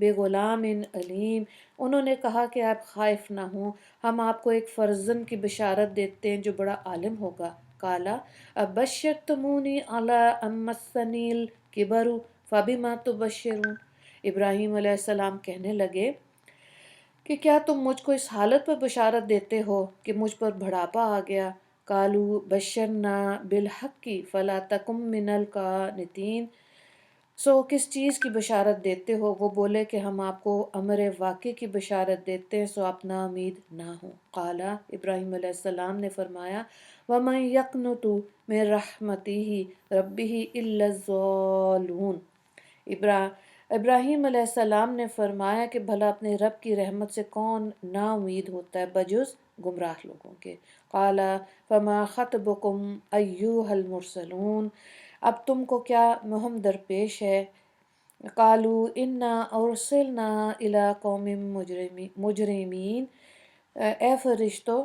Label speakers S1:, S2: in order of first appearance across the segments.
S1: بغلام علیم، انہوں نے کہا کہ آپ خائف نہ ہوں، ہم آپ کو ایک فرزند کی بشارت دیتے ہیں جو بڑا عالم ہوگا۔ قالا ابشرتمونی علی ام مسنی الکبر فبما تبشرون، ابراہیم علیہ السلام کہنے لگے کہ کیا تم مجھ کو اس حالت پر بشارت دیتے ہو کہ مجھ پر بڑھاپا آ گیا؟ قالوا بشرنا بالحق فلا تکم من القانتین، سو کس چیز کی بشارت دیتے ہو؟ وہ بولے کہ ہم آپ کو امر واقع کی بشارت دیتے ہیں، سو آپ نا امید نہ ہو۔ قالا ابراہیم علیہ السلام نے فرمایا وَمَن يَقْنُطُ مِن رَحْمَتِهِ رَبِّهِ إِلَّا الضَّالُّونَ، ابراہیم علیہ السلام نے فرمایا کہ بھلا اپنے رب کی رحمت سے کون نا امید ہوتا ہے بجز گمراہ لوگوں کے۔ قال فما خطبکم ایھا المرسلون، اب تم کو کیا مہم درپیش ہے؟ قالوا انا ارسلنا الی قوم مجرمین، اے فرشتوں،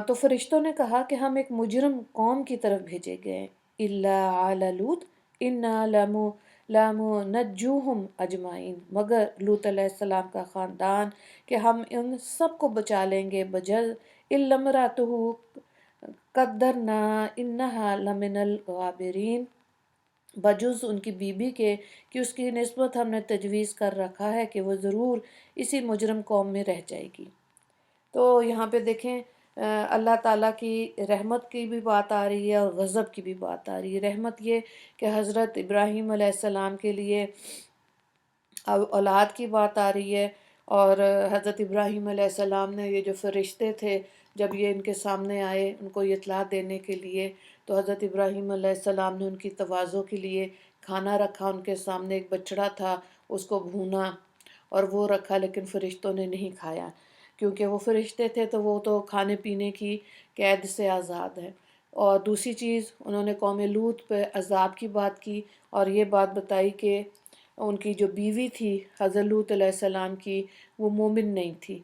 S1: تو فرشتوں نے کہا کہ ہم ایک مجرم قوم کی طرف بھیجے گئے۔ الا علی لوط انا لمنجوہم اجمعین، مگر لوط علیہ السلام کا خاندان کہ ہم ان سب کو بچا لیں گے بجز الا امرأتہ قدرنا انہا لمن الغابرین، بجز ان کی بیوی کے کہ اس کی نسبت ہم نے تجویز کر رکھا ہے کہ وہ ضرور اسی مجرم قوم میں رہ جائے گی۔ تو یہاں پہ دیکھیں اللہ تعالیٰ کی رحمت کی بھی بات آ رہی ہے اور غضب کی بھی بات آ رہی ہے۔ رحمت یہ کہ حضرت ابراہیم علیہ السلام کے لیے اولاد کی بات آ رہی ہے، اور حضرت ابراہیم علیہ السلام نے یہ جو فرشتے تھے جب یہ ان کے سامنے آئے ان کو یہ اطلاع دینے کے لیے، تو حضرت ابراہیم علیہ السلام نے ان کی تواضع کے لیے کھانا رکھا، ان کے سامنے ایک بچڑا تھا، اس کو بھونا اور وہ رکھا، لیکن فرشتوں نے نہیں کھایا کیونکہ وہ فرشتے تھے تو وہ تو کھانے پینے کی قید سے آزاد ہے۔ اور دوسری چیز انہوں نے قوم لوط پہ عذاب کی بات کی اور یہ بات بتائی کہ ان کی جو بیوی تھی حضرت لوط علیہ السلام کی وہ مومن نہیں تھی،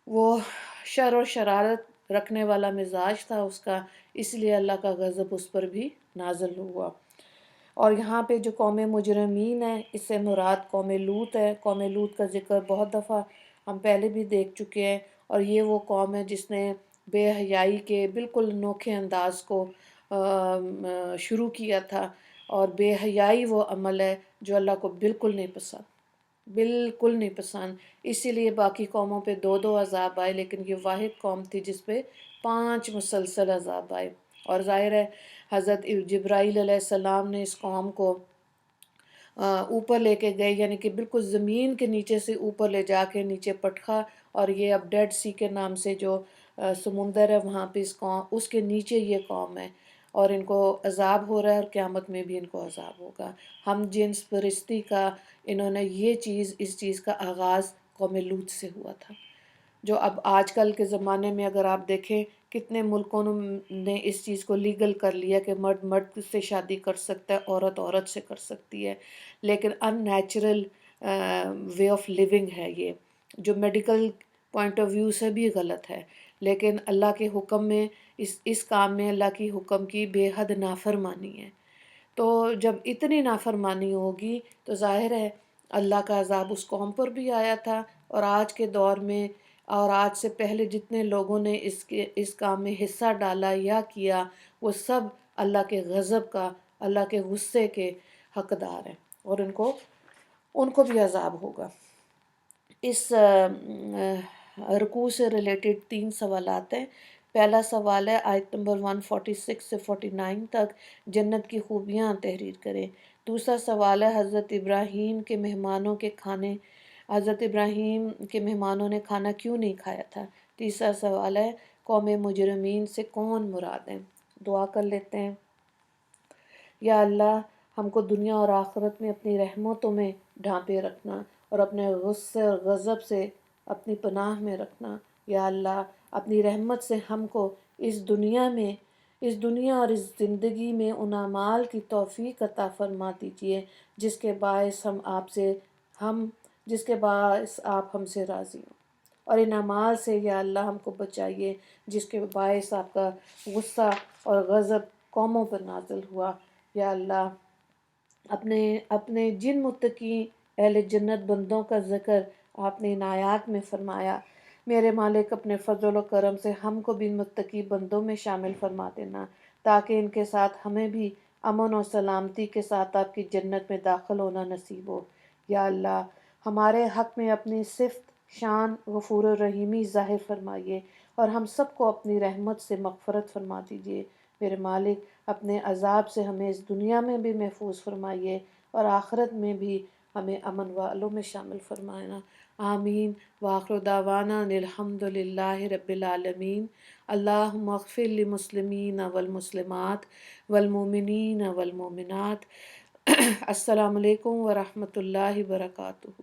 S1: وہ شر و شرارت رکھنے والا مزاج تھا اس کا، اس لیے اللہ کا غضب اس پر بھی نازل ہوا۔ اور یہاں پہ جو قوم مجرمین ہے اس سے مراد قوم لوط ہے۔ قوم لوط کا ذکر بہت دفعہ ہم پہلے بھی دیکھ چکے ہیں، اور یہ وہ قوم ہے جس نے بے حیائی کے بالکل انوکھے انداز کو شروع کیا تھا، اور بے حیائی وہ عمل ہے جو اللہ کو بالکل نہیں پسند، بالکل نہیں پسند، اسی لیے باقی قوموں پہ دو دو عذاب آئے لیکن یہ واحد قوم تھی جس پہ 5 مسلسل عذاب آئے۔ اور ظاہر ہے حضرت جبرائیل علیہ السلام نے اس قوم کو اوپر لے کے گئے، یعنی کہ بالکل زمین کے نیچے سے اوپر لے جا کے نیچے پٹخا، اور یہ اب ڈیڈ سی کے نام سے جو سمندر ہے وہاں پہ اس کے نیچے یہ قوم ہے، اور ان کو عذاب ہو رہا ہے اور قیامت میں بھی ان کو عذاب ہوگا۔ ہم جنس پرستی کا انہوں نے اس چیز کا آغاز قوم لوط سے ہوا تھا، جو اب آج کل کے زمانے میں اگر آپ دیکھیں کتنے ملکوں نے اس چیز کو لیگل کر لیا کہ مرد مرد سے شادی کر سکتا ہے، عورت عورت سے کر سکتی ہے، لیکن ان نیچرل وے آف لیونگ ہے یہ، جو میڈیکل پوائنٹ آف ویو سے بھی غلط ہے، لیکن اللہ کے حکم میں اس کام میں اللہ کی حکم کی بے حد نافرمانی ہے۔ تو جب اتنی نافرمانی ہوگی تو ظاہر ہے اللہ کا عذاب اس قوم پر بھی آیا تھا، اور آج کے دور میں اور آج سے پہلے جتنے لوگوں نے اس کام میں حصہ ڈالا یا کیا وہ سب اللہ کے غضب کا، اللہ کے غصے کے حقدار ہیں، اور ان کو بھی عذاب ہوگا۔ اس رکوع سے ریلیٹڈ 3 سوالات ہیں۔ پہلا سوال ہے آیت نمبر 146 سے 49 تک، جنت کی خوبیاں تحریر کریں۔ دوسرا سوال ہے حضرت ابراہیم کے مہمانوں کے کھانے، حضرت ابراہیم کے مہمانوں نے کھانا کیوں نہیں کھایا تھا۔ تیسرا سوال ہے قوم مجرمین سے کون مراد ہیں۔ دعا کر لیتے ہیں۔ یا اللہ ہم کو دنیا اور آخرت میں اپنی رحمتوں میں ڈھانپے رکھنا، اور اپنے غصے اور غضب سے اپنی پناہ میں رکھنا۔ یا اللہ اپنی رحمت سے ہم کو اس دنیا اور اس زندگی میں ان اعمال کی توفیق عطا فرما دیجئے جس کے باعث آپ ہم سے راضی ہوں، اور ان اعمال سے یا اللہ ہم کو بچائیے جس کے باعث آپ کا غصہ اور غضب قوموں پر نازل ہوا۔ یا اللہ اپنے جن متقی اہل جنت بندوں کا ذکر آپ نے ان آیات میں فرمایا۔ میرے مالک اپنے فضل و کرم سے ہم کو بھی متقی بندوں میں شامل فرما دینا، تاکہ ان کے ساتھ ہمیں بھی امن و سلامتی کے ساتھ آپ کی جنت میں داخل ہونا نصیب ہو۔ یا اللہ ہمارے حق میں اپنی صفت شان غفور الرحیمی ظاہر فرمائیے اور ہم سب کو اپنی رحمت سے مغفرت فرما دیجیے۔ میرے مالک اپنے عذاب سے ہمیں اس دنیا میں بھی محفوظ فرمائیے اور آخرت میں بھی ہمیں امن والوں میں شامل فرمائنا۔ آمین۔ وآخر دعوانا ان الحمد للہ رب العالمین۔ اللہم اغفر للمسلمین والمسلمات والمؤمنین والمؤمنات۔ السلام علیکم ورحمۃ اللہ وبرکاتہ۔